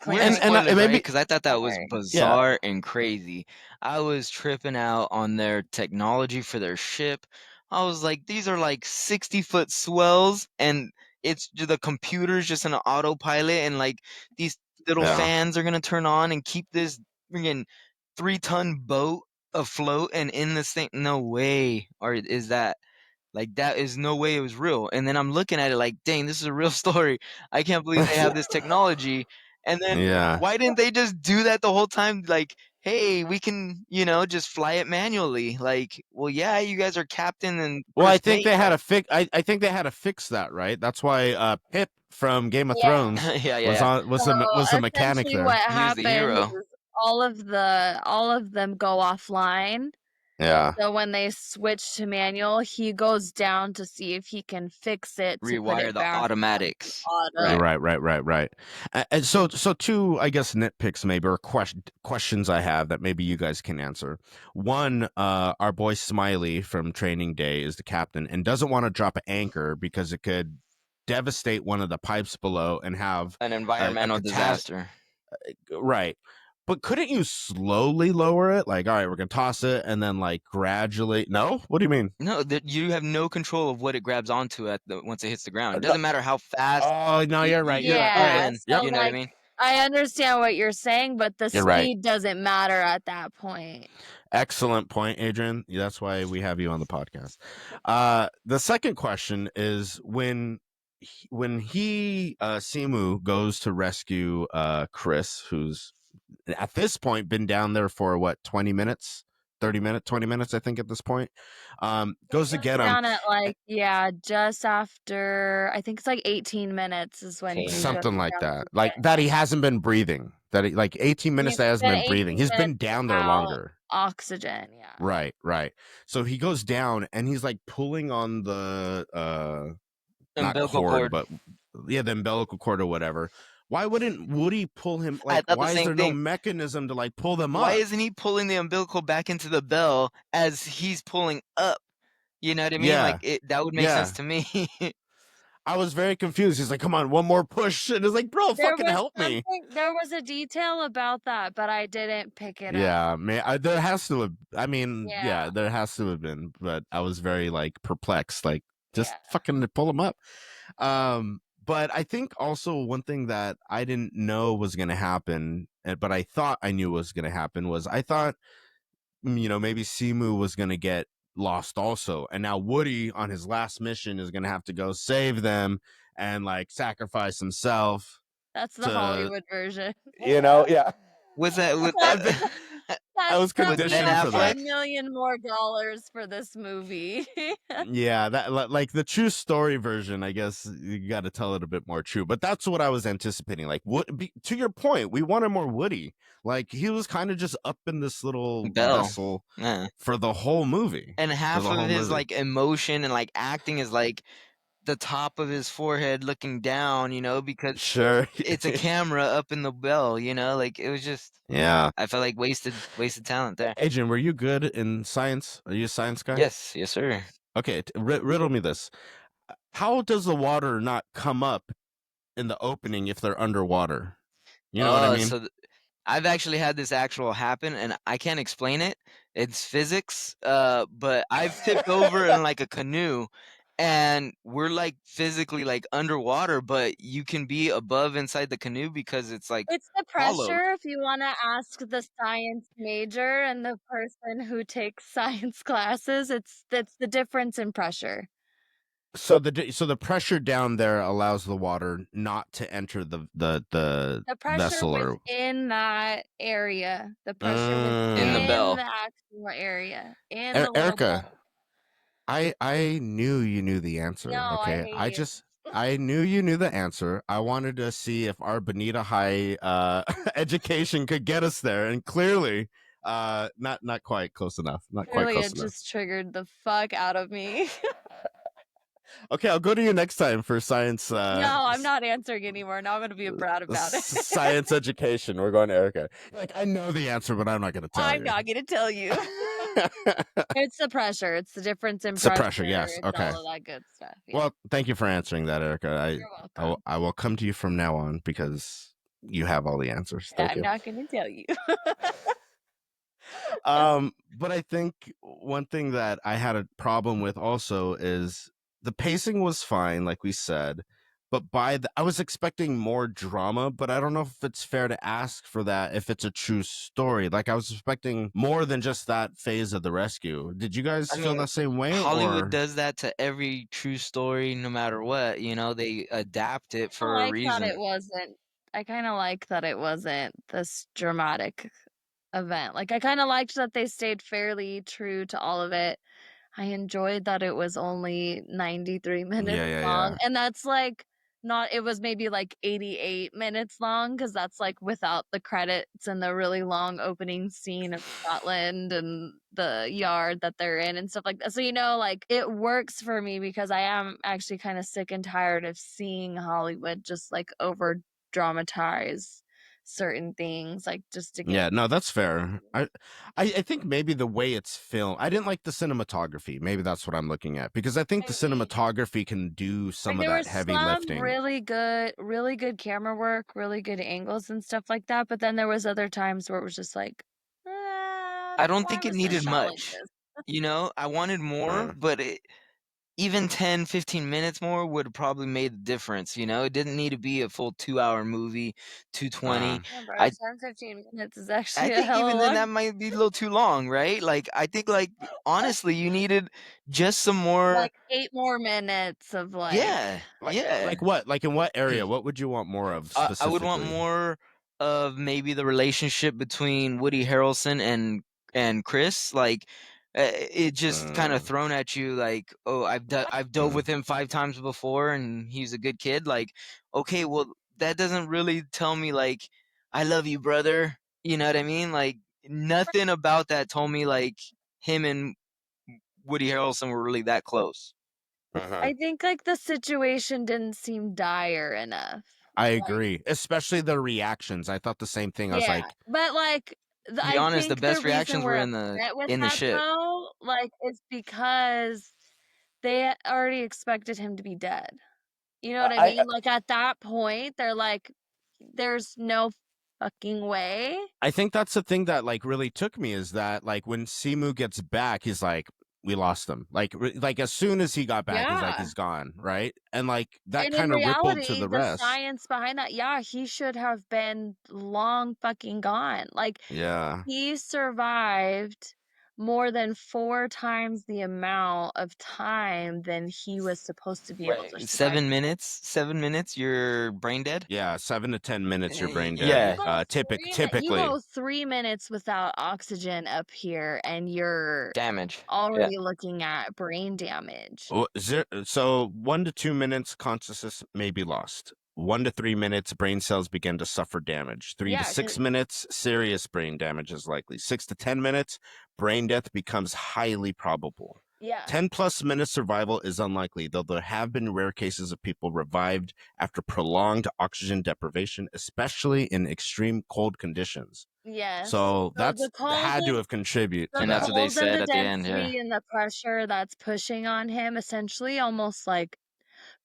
S2: We're in
S1: And
S2: spoilers, right?
S1: maybe
S2: Because I thought that was
S3: Sorry.
S2: bizarre and crazy. I was tripping out on their technology for their ship. I was like, these are like 60-foot swells, and it's the computer's just an autopilot, and like these little
S1: Yeah.
S2: fans are gonna turn on and keep this freaking 3-ton boat afloat and in this thing. No way. Or is that like that is no way it was real. And then I'm looking at it like, dang, this is a real story. I can't believe they have this technology. And then
S1: Yeah.
S2: why didn't they just do that the whole time? Like, hey, we can, just fly it manually. Like, well, yeah, you guys are captain and
S1: Well, I
S2: first
S1: think
S2: mate.
S1: they had to fix. I think they had to fix that, right? That's why Pip from Game of
S3: Yeah.
S1: Thrones
S2: Yeah,
S1: was
S2: yeah.
S1: on was the mechanic
S3: Essentially what
S1: there.
S2: He was the
S3: happened
S2: hero.
S3: is all of them go offline.
S1: Yeah.
S3: So when they switch to manual, he goes down to see if he can fix it to put
S2: Rewire
S3: it
S2: the
S3: back onto
S2: automatics.
S3: auto.
S1: Right. And so two, I guess, nitpicks maybe, or questions I have that maybe you guys can answer. One, our boy Smiley from Training Day is the captain and doesn't want to drop an anchor because it could devastate one of the pipes below and have
S2: An
S1: a
S2: environmental disaster.
S1: Right. But couldn't you slowly lower it? Like, all right, we're gonna toss it and then like gradually. No, what do you mean?
S2: No, that you have no control of what it grabs onto once it hits the ground. It
S1: No.
S2: doesn't matter how fast
S1: Oh no, you're right. You're
S2: you're
S1: right. All right.
S3: Yeah,
S2: pulling.
S1: Yep.
S3: so
S2: You know what I mean?
S3: I understand what you're saying, but the
S1: You're right.
S3: speed doesn't matter at that point.
S1: Excellent point, Adrian. That's why we have you on the podcast. The second question is when Simu goes to rescue Chris, who's at this point been down there for what, 20 minutes, 30 minutes, 20 minutes, I think at this point. Goes to get him.
S3: Down at just after, I think it's like 18 minutes is when he goes
S1: Something like
S3: down
S1: that.
S3: to
S1: Like
S3: get
S1: that he hasn't been breathing. That he, like 18 minutes
S3: He's
S1: that he hasn't
S3: been
S1: been breathing.
S3: 18
S1: He's been
S3: minutes
S1: down there
S3: without
S1: longer.
S3: oxygen, yeah.
S1: Right. So he goes down and he's like pulling on the not
S2: Umbilical
S1: cord,
S2: cord.
S1: but the umbilical cord or whatever. Why wouldn't Woody pull him?
S2: I
S1: Like,
S2: thought the
S1: why is
S2: same
S1: there no
S2: thing.
S1: mechanism to like pull them up?
S2: Why isn't he pulling the umbilical back into the bell as he's pulling up? You know what I mean?
S1: Yeah.
S2: Like that would make sense to me.
S1: I was very confused. He's like, "Come on, one more push," and it's like, "Bro, fucking help me!"
S3: There was a detail about that, but I didn't pick it up.
S1: Yeah, man. There has to have. I mean,
S3: Yeah.
S1: there has to have been. But I was very like perplexed. Like, just
S3: Yeah.
S1: fucking pull them up. But I think also one thing that I didn't know was going to happen, but I thought I knew was going to happen was I thought, maybe Simu was going to get lost also, and now Woody on his last mission is going to have to go save them and like sacrifice himself.
S3: That's the Hollywood version.
S1: Yeah.
S2: Was that with
S1: I was
S3: That's
S1: conditioned
S2: Ben
S1: for that.
S3: $10 million more for this movie.
S1: Yeah, that like the true story version, I guess you got to tell it a bit more true. But that's what I was anticipating. Like, to your point, we wanted more Woody. Like he was kind of just up in this little
S2: Bell?
S1: vessel
S2: Yeah.
S1: for the whole movie.
S2: And half
S1: the
S2: of
S1: whole
S2: his
S1: movie.
S2: like emotion and like acting is like the top of his forehead looking down, because
S1: Sure.
S2: it's a camera up in the bell, like it was just
S1: Yeah.
S2: I felt like wasted talent there.
S1: Adrian, were you good in science? Are you a science guy?
S2: Yes, sir.
S1: Okay, riddle me this. How does the water not come up in the opening if they're underwater? You know what I mean?
S2: So I've actually had this actual happen, and I can't explain it. It's physics, but I've tipped over in like a canoe, and we're like physically like underwater, but you can be above inside the canoe because it's like
S3: It's the
S2: hollow.
S3: pressure. If you want to ask the science major and the person who takes science classes, it's the difference in pressure.
S1: So the pressure down there allows the water not to enter the
S3: pressure
S1: vessel or
S3: within that area. The pressure
S2: In the
S3: within
S2: bell.
S3: the actual area. In the little
S1: Erica,
S3: bell.
S1: I knew you knew the answer.
S3: No,
S1: Okay,
S3: I hate you.
S1: I knew you knew the answer. I wanted to see if our Bonita High education could get us there, and clearly, not quite close enough. Not quite
S3: Really,
S1: close
S3: it
S1: enough.
S3: just triggered the fuck out of me.
S1: Okay, I'll go to you next time for science.
S3: No, I'm not answering anymore. Now I'm going to be a brat about it.
S1: Science education. We're going to Erica. Like, I know the answer, but I'm not going to tell you.
S3: I'm not going to tell you. It's the pressure. It's the difference in
S1: It's the
S3: pressure.
S1: pressure, yes.
S3: It's
S1: Okay.
S3: all of that good stuff. Yeah.
S1: Well, thank you for answering that, Erica.
S3: You're welcome.
S1: I will come to you from now on because you have all the answers. Thank
S3: I'm
S1: you.
S3: not going to tell you.
S1: But I think one thing that I had a problem with also is the pacing was fine, like we said, but I was expecting more drama, but I don't know if it's fair to ask for that if it's a true story. Like I was expecting more than just that phase of the rescue. Did you guys
S2: I
S1: feel
S2: mean,
S1: that same way,
S2: Hollywood
S1: or?
S2: does that to every true story, no matter what. You know, they adapt it
S3: I
S2: for a
S3: like that
S2: reason.
S3: it wasn't. I kind of like that it wasn't this dramatic event. Like I kind of liked that they stayed fairly true to all of it. I enjoyed that it was only 93 minutes
S1: Yeah, yeah,
S3: long,
S1: yeah.
S3: and that's, like, not it was maybe, like, 88 minutes long because that's, like, without the credits and the really long opening scene of Scotland and the yard that they're in and stuff like that. So, like, it works for me because I am actually kinda sick and tired of seeing Hollywood just, like, over dramatize certain things, like, just to get
S1: Yeah, no, that's fair. I think maybe the way it's filmed, I didn't like the cinematography. Maybe that's what I'm looking at because I think the
S3: maybe.
S1: cinematography can do
S3: Like,
S1: some of
S3: there
S1: that
S3: was
S1: heavy
S3: some
S1: lifting.
S3: really good camera work, really good angles and stuff like that, but then there was other times where it was just like,
S2: I don't
S3: why
S2: think it
S3: was this
S2: needed
S3: shot like
S2: much.
S3: this?"
S2: You know, I wanted more,
S1: Uh,
S2: but even 10, 15 minutes more would have probably made the difference. You know, it didn't need to be a full 2-hour movie,
S1: uh,
S2: 220.
S3: Yeah, bro,
S2: I
S3: 10, 15 minutes is
S2: I
S3: actually a
S2: think
S3: hell of
S2: even
S3: a
S2: then
S3: lot.
S2: that might be a little too long, right? Like I think like honestly, you needed just some more.
S3: Like 8 more minutes of
S2: Yeah,
S1: like
S2: yeah.
S1: what? Like in what area? What would you want more of
S2: I would want
S1: specifically?
S2: more of maybe the relationship between Woody Harrelson and Chris. Like it just kind of
S1: Uh,
S2: thrown at you like, oh, I've dove
S1: uh,
S2: with him 5 times before, and he's a good kid. Like, okay, well, that doesn't really tell me like I love you, brother. You know what I mean? Like nothing about that told me like him and Woody Harrelson were really that close.
S1: uh-huh.
S3: I think, like, the situation didn't seem dire enough.
S1: I
S3: Like
S1: agree, especially the reactions. I thought the same thing. I was
S3: yeah,
S1: like,
S3: but, like,
S2: To be
S3: I
S2: honest, the
S3: think the
S2: best
S3: reason
S2: reactions
S3: we're
S2: were
S3: upset with
S2: in the
S3: that
S2: ship.
S3: though, like, is because they already expected him to be dead. You know what I
S1: I
S3: mean? Like, at that point, they're like, "There's no fucking way."
S1: I think that's the thing that like really took me is that like when Simu gets back, he's like, we lost him. Like as soon as he got back, he's like,
S3: Yeah,
S1: he's gone, right? And like that
S3: and in
S1: kind of rippled to
S3: reality,
S1: the
S3: the
S1: rest.
S3: science behind that, yeah, he should have been long fucking gone. Like,
S1: Yeah.
S3: he survived more than 4 times the amount of time than he was supposed to be able to
S2: Wait,
S3: survive.
S2: 7 minutes? 7 minutes? You're brain dead?
S1: Yeah, 7 to 10 minutes, you're brain dead.
S3: You
S2: Yeah,
S3: go you
S1: Typically.
S3: go 3 minutes without oxygen up here, and you're
S2: damage. Yeah.
S3: already looking at brain damage.
S1: So 1 to 2 minutes, consciousness may be lost. 1 to 3 minutes, brain cells begin to suffer damage. Three to
S3: Yeah,
S1: six
S3: 'cause
S1: minutes, serious brain damage is likely. 6 to 10 minutes, brain death becomes highly probable.
S3: yeah.
S1: 10 plus minutes survival is unlikely, though there have been rare cases of people revived after prolonged oxygen deprivation, especially in extreme cold conditions.
S3: Yes.
S1: So
S3: So
S1: that's
S3: the cold
S1: had to
S3: and
S1: have contributed to
S3: the
S2: And that's
S1: that.
S2: what they
S3: cold and
S2: said
S3: the
S2: at the end, yeah.
S3: density and the pressure that's pushing on him essentially almost, like,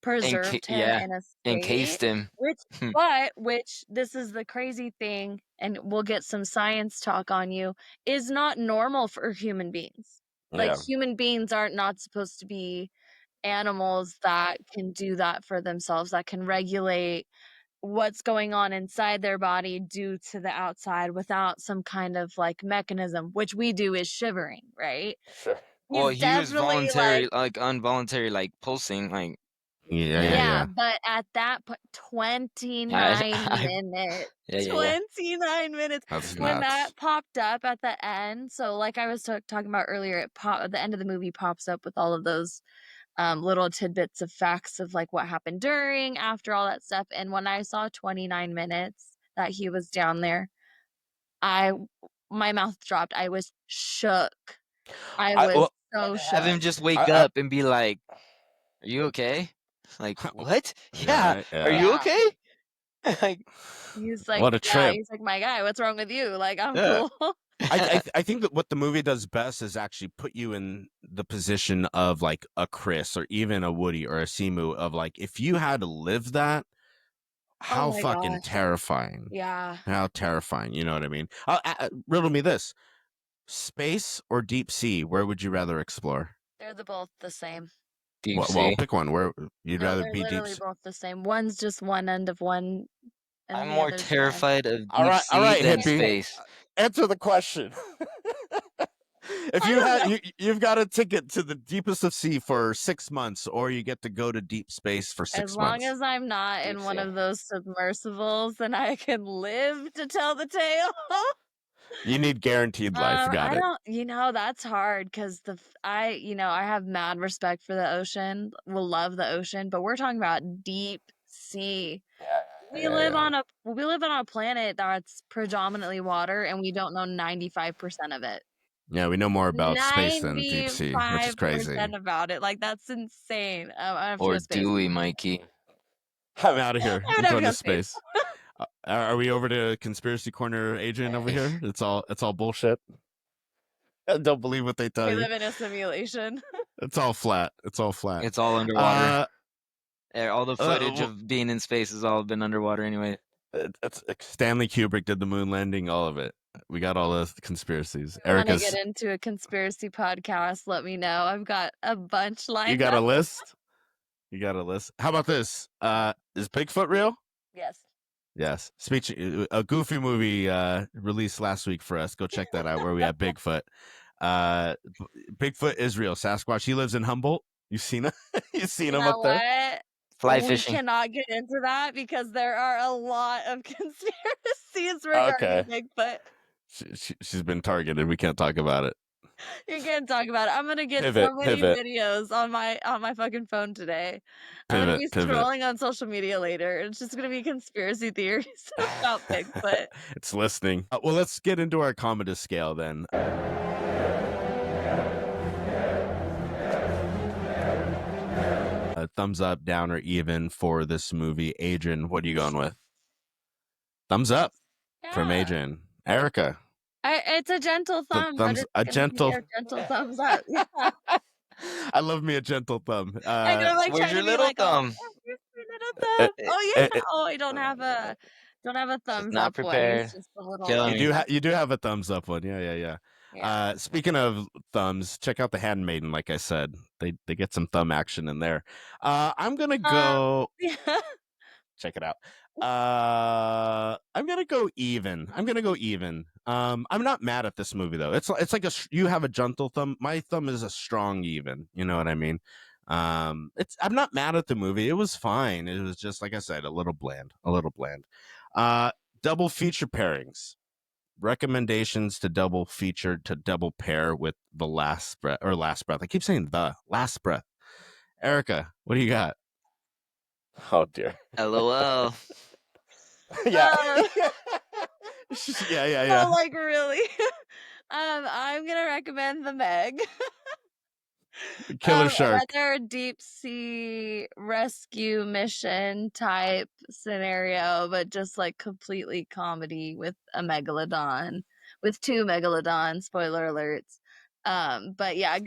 S3: preserved him
S2: Yeah,
S3: in a state,
S2: encased him.
S3: which this is the crazy thing, and we'll get some science talk on you, is not normal for human beings. Like,
S1: Yeah.
S3: human beings aren't not supposed to be animals that can do that for themselves, that can regulate what's going on inside their body due to the outside without some kind of, like, mechanism, which we do is shivering, right?
S2: Sure. Well,
S3: He's
S2: he was
S3: definitely, like
S2: voluntary, like involuntary, like pulsing, like
S1: Yeah, yeah,
S2: yeah.
S3: yeah,
S1: yeah.
S3: but at that point,
S2: I,
S3: 29
S2: I
S3: minutes,
S2: yeah, yeah, yeah.
S3: 29 minutes
S1: That's
S3: when
S1: nuts.
S3: that popped up at the end, so like I was talking about earlier, at the end of the movie pops up with all of those, little tidbits of facts of, like, what happened during, after, all that stuff, and when I saw 29 minutes that he was down there, I my mouth dropped, I was shook. I
S1: I
S3: was
S1: well,
S3: so
S2: Have him
S3: shook.
S2: just wake
S1: I
S2: up and be like, "Are you okay?" Like, "What? Yeah.
S1: yeah,
S2: Are
S1: yeah.
S2: you
S3: Yeah.
S2: okay?" Like,
S3: He's like,
S1: What a
S3: "Yeah,"
S1: trip.
S3: he's like, "My guy, what's wrong with you? Like, I'm
S2: yeah.
S3: cool."
S1: I think that what the movie does best is actually put you in the position of like a Chris or even a Woody or a Simu of like if you had to live that,
S3: Oh
S1: how
S3: my
S1: fucking
S3: gosh.
S1: terrifying.
S3: Yeah.
S1: How terrifying, you know what I mean? Riddle me this. Space or deep sea, where would you rather explore?
S3: They're the both the same.
S2: Deep
S1: Well,
S2: sea.
S1: pick one. Where you'd
S3: No,
S1: rather
S3: they're
S1: be deep.
S3: literally both the same. One's just one end of one,
S2: I'm
S3: and the
S2: more
S3: other's the other.
S2: terrified of
S1: All
S2: deep
S1: right,
S2: sea than
S1: hippie.
S2: space.
S1: Answer the question. If
S3: I
S1: you
S3: don't
S1: had
S3: know.
S1: you've got a ticket to the deepest of sea for 6 months, or you get to go to deep space for
S3: As
S1: 6
S3: long
S1: months.
S3: as I'm not
S2: Deep
S3: in one
S2: sea.
S3: of those submersibles, then I can live to tell the tale.
S1: You need guaranteed life. Got
S3: I
S1: it.
S3: don't, that's hard because I have mad respect for the ocean. Will love the ocean, but we're talking about deep sea. We live on a planet that's predominantly water, and we don't know 95% of it.
S1: Yeah, we know more about space than deep sea, which is
S3: 95%
S1: crazy.
S3: about it. Like, that's insane. I have to
S2: Or
S3: go to space.
S2: do we, Mikey?
S1: I'm out of here.
S3: I would
S1: I'm
S3: never
S1: going
S3: go
S1: to
S3: to space.
S1: space. Are we over to conspiracy corner, Adrian? Over here, it's all bullshit. I don't believe what they tell
S3: We
S1: you.
S3: live in a simulation.
S1: It's all flat. It's all flat.
S2: It's all underwater.
S1: Uh,
S2: All the footage
S1: well,
S2: of being in space has all been underwater anyway.
S1: it's Stanley Kubrick did the moon landing. All of it. We got all the conspiracies.
S3: If you want to
S1: Erica's.
S3: get into a conspiracy podcast, let me know. I've got a bunch lined
S1: You got a
S3: up.
S1: list. You got a list. How about this? Is Bigfoot real?
S3: Yes.
S1: Yes. Speech. A Goofy movie released last week for us. Go check that out. Where we have Bigfoot. Bigfoot is real. Sasquatch. He lives in Humboldt. You've seen him. You've seen
S3: You
S1: him
S3: know
S1: up there.
S3: what?
S2: Fly
S3: We
S2: fishing.
S3: cannot get into that because there are a lot of conspiracies regarding Bigfoot.
S1: She's been targeted. We can't talk about it.
S3: You can't talk about it. I'm gonna get
S1: Pivot,
S3: so many
S1: pivot.
S3: videos on my fucking phone today. I'm gonna be
S1: Pivot.
S3: scrolling on social media later. It's just gonna be conspiracy theories about Bigfoot.
S1: It's listening. Well, let's get into our Commodus scale then. Thumbs up, down, or even for this movie. Adrian, what are you going with? Thumbs up from
S3: Yeah.
S1: Adrian. Erica.
S3: It's a gentle thumb, but it's
S1: a
S3: gonna
S1: gentle.
S3: be a gentle thumbs up. Yeah.
S1: I love me a gentle thumb.
S3: I know, like
S2: Where's
S3: trying
S2: your
S3: to be
S2: little
S3: like,
S2: thumb?
S3: oh, here's your little thumb. Oh yeah. Oh, I don't have a
S2: She's
S3: thumbs
S2: not
S3: up one. It's
S2: prepared.
S3: just a little.
S2: Killing
S3: Like,
S2: me.
S1: You do have a thumbs up one. Yeah.
S3: yeah.
S1: Speaking of thumbs, check out The Handmaiden. Like I said, they get some thumb action in there. I'm gonna go.
S3: Yeah.
S1: Check it out. I'm gonna go even. I'm not mad at this movie though. It's like you have a gentle thumb. My thumb is a strong even. You know what I mean? I'm not mad at the movie. It was fine. It was just like I said, a little bland. Double feature pairings. Recommendations to double feature to double pair with The Last Breath. I keep saying The Last Breath. Erica, what do you got? Oh dear.
S2: LOL.
S1: Yeah.
S3: No, like really. I'm gonna recommend The Meg.
S1: Killer shark.
S3: Rather a deep sea rescue mission type scenario, but just like completely comedy with a megalodon, with 2 megalodons. Spoiler alerts. But yeah,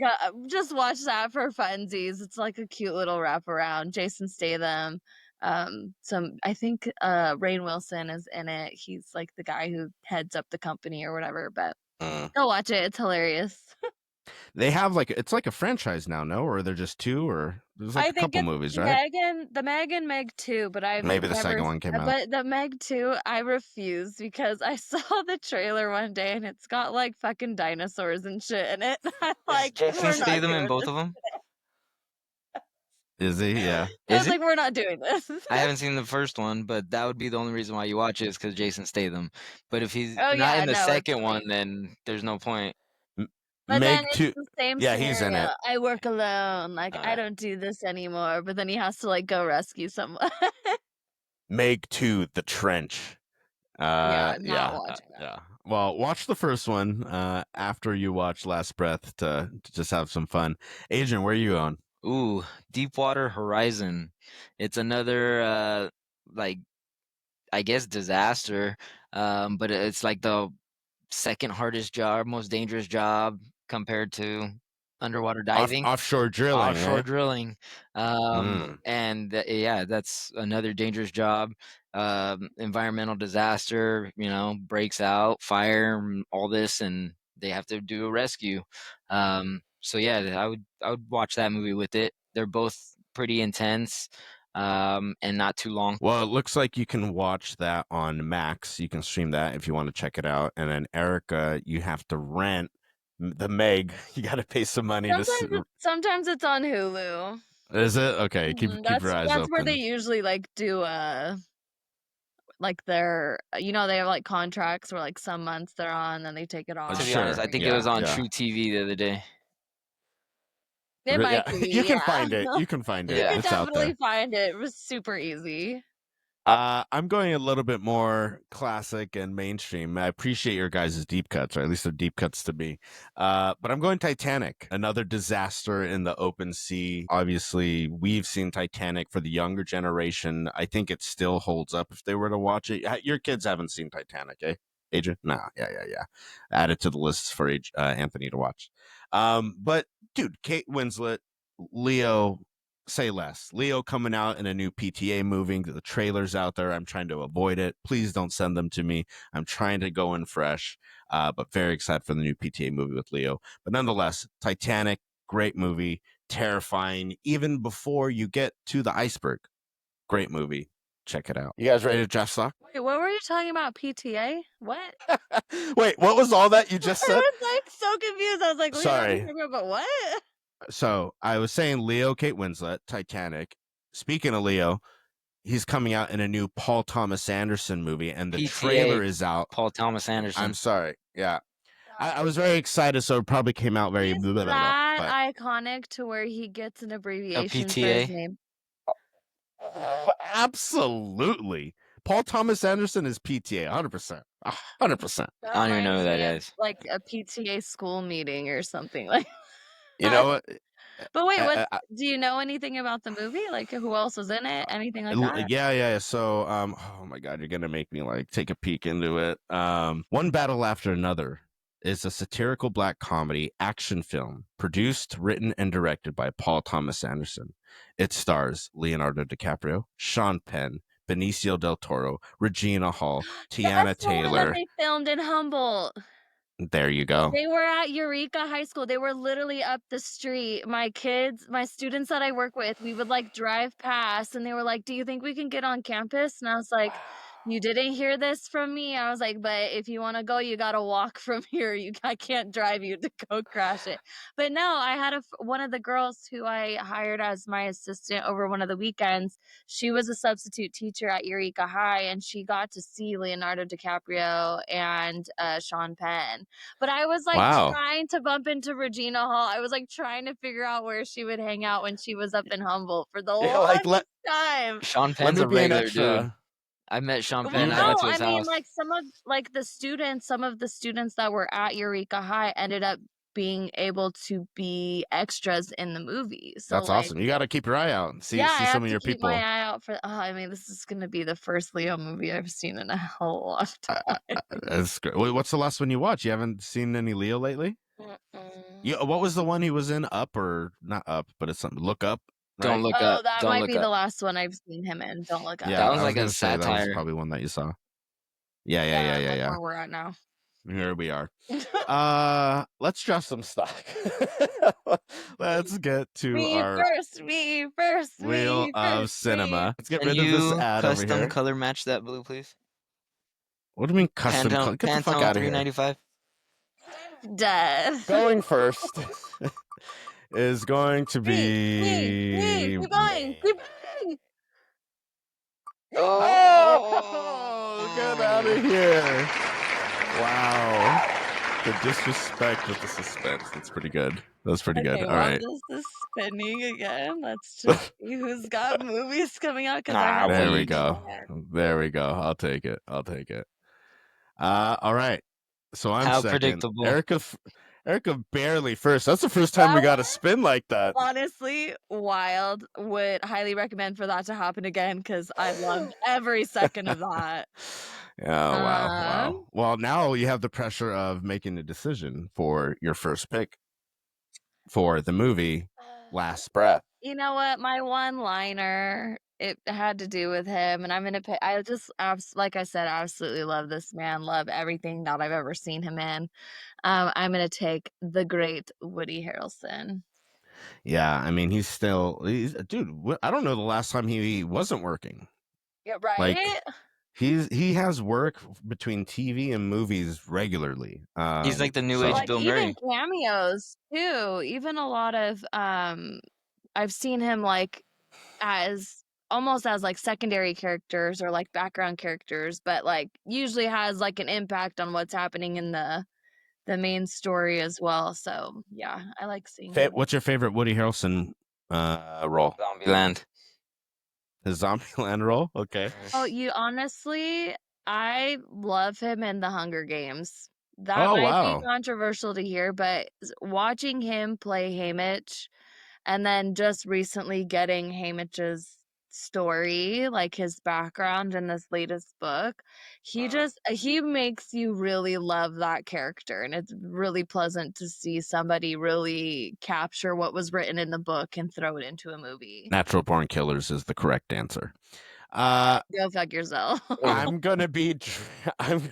S3: just watch that for funsies. It's like a cute little wraparound. Jason Statham. I think Rainn Wilson is in it. He's like the guy who heads up the company or whatever. But go watch it. It's hilarious.
S1: They have it's like a franchise now, no? Or they're just 2, or there's like
S3: I
S1: a
S3: think
S1: couple
S3: it's
S1: movies, right?
S3: the Meg and Meg 2, but I've
S1: Maybe the
S3: never
S1: second one came out.
S3: But the Meg 2, I refuse because I saw the trailer one day and it's got like fucking dinosaurs and shit in it. I'm like,
S2: Jason
S3: we're not
S2: Statham in
S3: doing
S2: both
S3: this.
S2: of them?
S1: Is he? Yeah.
S3: I
S2: Is
S3: was
S2: he?
S3: like, we're not doing this.
S2: I haven't seen the first one, but that would be the only reason why you watch it is because Jason Statham. But if he's
S3: Oh
S2: not
S3: yeah,
S2: in the
S3: no, it's
S2: second
S3: like,
S2: one, then there's no point.
S3: but then
S1: Meg
S3: it's
S1: 2.
S3: the same
S1: Yeah, he's in
S3: scenario.
S1: it.
S3: I work alone. Like, I
S2: Alright.
S3: don't do this anymore. But then he has to like go rescue someone.
S1: Meg 2, The Trench.
S3: Yeah, not watching that.
S1: Yeah. Well, watch the first one after you watch Last Breath to just have some fun. Adrian, where are you going?
S2: Ooh, Deepwater Horizon. It's another like I guess disaster. But it's like the second hardest job, most dangerous job compared to underwater diving.
S1: Offshore drilling.
S2: Offshore
S1: right?
S2: drilling. And yeah, that's another dangerous job. Environmental disaster, breaks out, fire, all this, and they have to do a rescue. So yeah, I would watch that movie with it. they're both pretty intense, and not too long.
S1: Well, it looks like you can watch that on Max. You can stream that if you want to check it out. And then Erica, you have to rent the Meg. You got to pay some money to.
S3: Sometimes it's on Hulu.
S1: Is it okay? Keep your eyes
S3: That's where they
S1: open.
S3: usually like do like their they have like contracts where like some months they're on, then they take it off.
S2: To be honest, I
S1: Sure,
S2: think it
S1: yeah,
S2: was on
S1: yeah.
S2: True TV the other day.
S3: It might
S1: Yeah,
S3: be.
S1: you can
S3: Yeah.
S1: find it. You can find it.
S3: You can
S1: It's out there.
S3: definitely find it. It was super easy.
S1: I'm going a little bit more classic and mainstream. I appreciate your guys' deep cuts, or at least they're deep cuts to me. But I'm going Titanic, another disaster in the open sea. Obviously, we've seen Titanic. For the younger generation, I think it still holds up if they were to watch it. Your kids haven't seen Titanic, eh? Adrian? No, yeah. Add it to the list for Anthony to watch. But dude, Kate Winslet, Leo, say less. Leo coming out in a new PTA movie. The trailer's out there. I'm trying to avoid it. Please don't send them to me. I'm trying to go in fresh, but very excited for the new PTA movie with Leo. But nonetheless, Titanic, great movie, terrifying. Even before you get to the iceberg, great movie. Check it out. You guys ready to draft stock?
S3: Wait, what were you talking about? PTA? What?
S1: Wait, what was all that you just
S3: I
S1: said?
S3: was like so confused. I was like, wait,
S1: Sorry.
S3: but what?
S1: So I was saying Leo, Kate Winslet, Titanic. Speaking of Leo, he's coming out in a new Paul Thomas Anderson movie, and the
S2: PTA,
S1: trailer is out.
S2: Paul Thomas Anderson.
S1: I'm sorry. Yeah. I was very excited, so it probably came out very...
S3: Is that iconic to where he gets an abbreviation for his name?
S1: Absolutely. Paul Thomas Anderson is PTA, 100%. 100%.
S2: I don't even know who that is.
S3: Like a PTA school meeting or something like.
S1: You know what?
S3: But wait, do you know anything about the movie? Like who else was in it? Anything like that?
S1: Yeah. So, oh my God, you're gonna make me like take a peek into it. One Battle After Another is a satirical black comedy action film produced, written, and directed by Paul Thomas Anderson. It stars Leonardo DiCaprio, Sean Penn, Benicio del Toro, Regina Hall, Tiana Taylor.
S3: That they filmed in Humboldt.
S1: There you go.
S3: They were at Eureka High School. They were literally up the street. My students that I work with, we would like drive past and they were like, "Do you think we can get on campus?" And I was like, "You didn't hear this from me." I was like, "But if you want to go, you got to walk from here. I can't drive you to go crash it." But no, I had one of the girls who I hired as my assistant over one of the weekends. She was a substitute teacher at Eureka High, and she got to see Leonardo DiCaprio and Sean Penn. But I was like trying to bump into Regina Hall. I was like trying to figure out where she would hang out when she was up in Humboldt for the longest time.
S2: Sean Penn's a regular dude. I met Sean Penn.
S3: Well,
S2: I went to his house.
S3: like some of the students that were at Eureka High ended up being able to be extras in the movie. So
S1: that's awesome. You got to keep your eye out and see some of your people.
S3: Keep my eye out for. This is going to be the first Leo movie I've seen in a whole long time.
S1: That's great. What's the last one you watched? You haven't seen any Leo lately? What was the one he was in? Up or not Up? But it's something. Look Up. Right?
S2: Don't Look Up.
S3: That might be the last one I've seen him in. Don't Look Up.
S1: Yeah,
S2: that was like a satire.
S1: That was probably one that you saw. Yeah.
S3: Where we're at now.
S1: Here we are. Let's draft some stock. Let's get to our
S3: first.
S1: Wheel of Cinema. Let's get rid
S2: of
S1: this ad over here.
S2: Custom color match that blue, please.
S1: What do you mean custom color? Get the fuck out of here.
S2: $3.95.
S3: Death.
S1: Going first is going to be.
S3: Keep going.
S1: Oh, get out of here. Wow. The disrespect with the suspense. That's pretty good. That's pretty good. All right.
S3: This is spinning again. Let's just see who's got movies coming out.
S1: There we go. I'll take it. All right. So I'm second.
S2: Predictable.
S1: Erica barely first. That's the first time we got a spin like that.
S3: Honestly, wild. Would highly recommend for that to happen again because I loved every second of that.
S1: Yeah, wow. Well, now you have the pressure of making a decision for your first pick for the movie Last Breath.
S3: You know what? My one-liner, it had to do with him, and I'm gonna pick. I just, like I said, absolutely love this man. Love everything that I've ever seen him in. I'm gonna take the great Woody Harrelson.
S1: Yeah, I mean, he's dude. I don't know the last time he wasn't working.
S3: Yeah,
S1: Like
S3: right?
S1: he has work between TV and movies regularly.
S2: He's like the new age
S3: Like
S2: Bill
S3: even
S2: Murray.
S3: cameos too. Even a lot of I've seen him like as almost as like secondary characters or like background characters, but like usually has like an impact on what's happening in the main story as well. So yeah, I like seeing him.
S1: What's your favorite Woody Harrelson role?
S2: Zombieland.
S1: His Zombieland role? Okay.
S3: Oh, you honestly, I love him in the Hunger Games. That
S1: Oh
S3: might be
S1: wow.
S3: controversial to hear, but watching him play Haymitch and then just recently getting Haymitch's story, like his background in this latest book, he makes you really love that character, and it's really pleasant to see somebody really capture what was written in the book and throw it into a movie.
S1: Natural Born Killers is the correct answer.
S3: Go fuck yourself.
S1: I'm gonna be drafting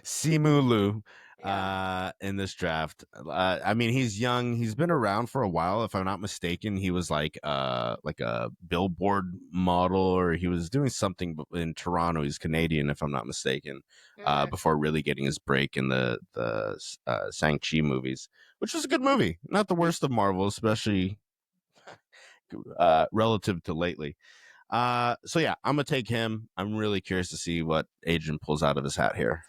S1: Simu Liu in this draft. I mean, he's young. He's been around for a while. If I'm not mistaken, he was like a billboard model, or he was doing something in Toronto. He's Canadian, if I'm not mistaken. Before really getting his break in the Shang-Chi movies, which was a good movie. Not the worst of Marvel, especially relative to lately. So yeah, I'm gonna take him. I'm really curious to see what Adrian pulls out of his hat here.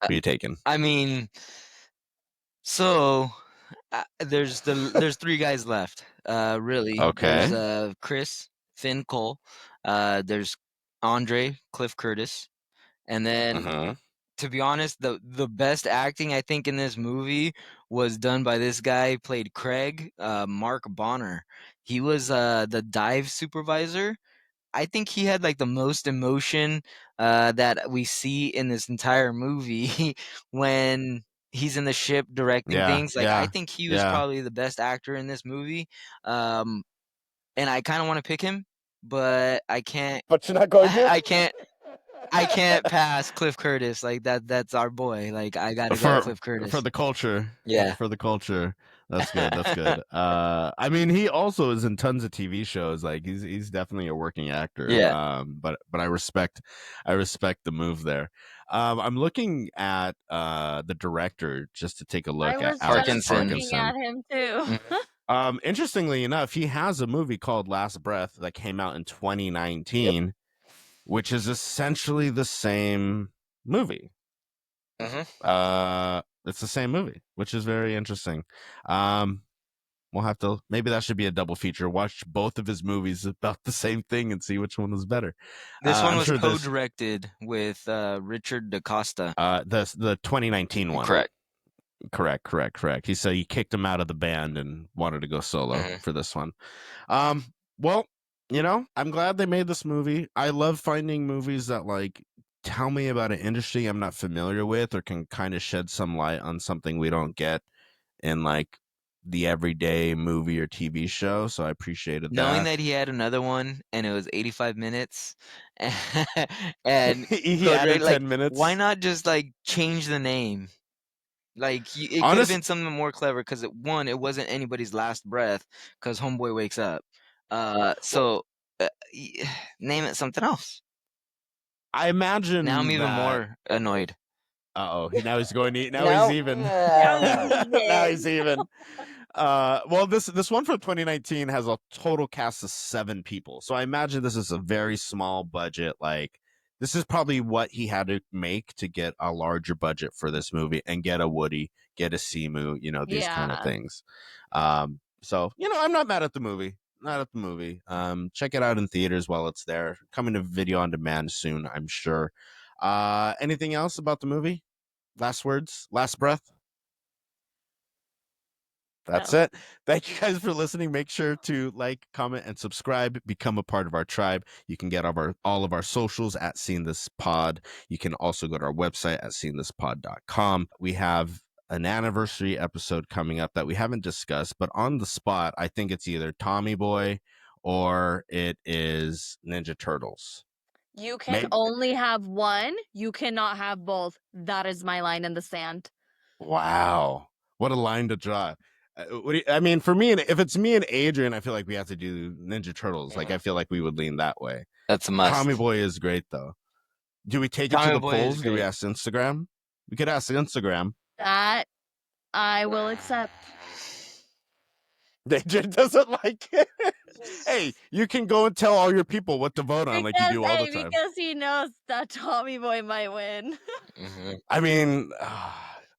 S1: Who are you taking?
S2: I mean, so there's three guys left. Really,
S1: Okay.
S2: there's Chris, Finn Cole, there's Andre, Cliff Curtis, and then
S1: Mhm.
S2: to be honest, the best acting I think in this movie was done by this guy played Craig, Mark Bonner. He was the dive supervisor. I think he had like the most emotion that we see in this entire movie when he's in the ship directing
S1: Yeah,
S2: things. Like I
S1: yeah,
S2: think he was
S1: yeah.
S2: probably the best actor in this movie. Um, and I kind of want to pick him, but I can't.
S1: But you're not going to?
S2: I can't pass Cliff Curtis. Like that's our boy. Like I got to go
S1: for
S2: Cliff Curtis.
S1: for the culture.
S2: Yeah.
S1: For the culture. That's good. That's good. I mean, he also is in tons of TV shows. Like he's definitely a working actor.
S2: Yeah.
S1: But I respect the move there. I'm looking at the director just to take a look
S3: I
S1: at
S3: was
S1: Alex
S3: just
S2: Parkinson.
S3: looking at him too.
S1: Interestingly enough, he has a movie called Last Breath that came out in 2019, which is essentially the same movie. It's the same movie, which is very interesting. We'll have to, maybe that should be a double feature. Watch both of his movies about the same thing and see which one was better.
S2: This one
S1: I'm
S2: was
S1: sure
S2: co-directed with Richard DaCosta.
S1: the 2019 one.
S2: Correct.
S1: Correct. He said he kicked him out of the band and wanted to go solo for this one. Well, I'm glad they made this movie. I love finding movies that like tell me about an industry I'm not familiar with, or can kind of shed some light on something we don't get in like the everyday movie or TV show. So I appreciated
S2: Knowing
S1: that.
S2: that he had another one and it was 85 minutes and
S1: He
S2: code
S1: added
S2: red, like
S1: 10 minutes.
S2: why not just like change the name? Like it could have
S1: Honest-
S2: been something more clever because it wasn't anybody's last breath because homeboy wakes up. So name it something else.
S1: I imagine
S2: Now I'm even
S1: that.
S2: more annoyed.
S1: Now he's going to eat. Now
S2: No.
S1: he's even.
S3: Now
S1: Now he's even. Well, this one from 2019 has a total cast of 7 people, so I imagine this is a very small budget. Like this is probably what he had to make to get a larger budget for this movie and get a Woody, get a Simu, these kind of
S3: Yeah.
S1: things. So I'm not mad at the movie. Not at the movie. Check it out in theaters while it's there. Coming to video on demand soon, I'm sure. Anything else about the movie? Last words? Last breath? That's it. Thank you guys for listening. Make sure to like, comment, and subscribe. Become a part of our tribe. You can get all of our socials at Seen This Pod. You can also go to our website at seenthispod.com. We have an anniversary episode coming up that we haven't discussed, but on the spot, I think it's either Tommy Boy or it is Ninja Turtles.
S3: You can only have one. You cannot have both. That is my line in the sand.
S1: Wow. What a line to draw. I mean, for me, if it's me and Adrian, I feel like we have to do Ninja Turtles. Like, I feel like we would lean that way.
S2: That's a must.
S1: Tommy Boy is great, though. Do we take it to
S2: Tommy
S1: the
S2: Boy is
S1: polls? Do we
S2: great.
S1: ask Instagram? We could ask Instagram.
S3: That I will accept.
S1: Adrian doesn't like it. Hey, you can go and tell all your people what to vote on, like you do all the time.
S3: Because he knows that Tommy Boy might win.
S1: I mean,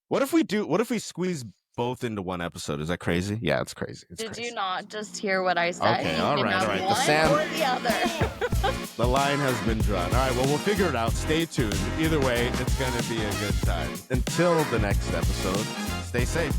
S1: what if we squeeze both into one episode? Is that crazy? Yeah, it's crazy. It's
S3: Did
S1: crazy.
S3: you not just hear what I said?
S1: Okay,
S3: You
S1: all
S3: can
S1: right,
S3: have
S1: all right. The
S3: one
S1: Sam-
S3: or the other.
S1: The line has been drawn. All right, well, we'll figure it out. Stay tuned. Either way, it's going to be a good time. Until the next episode, stay safe.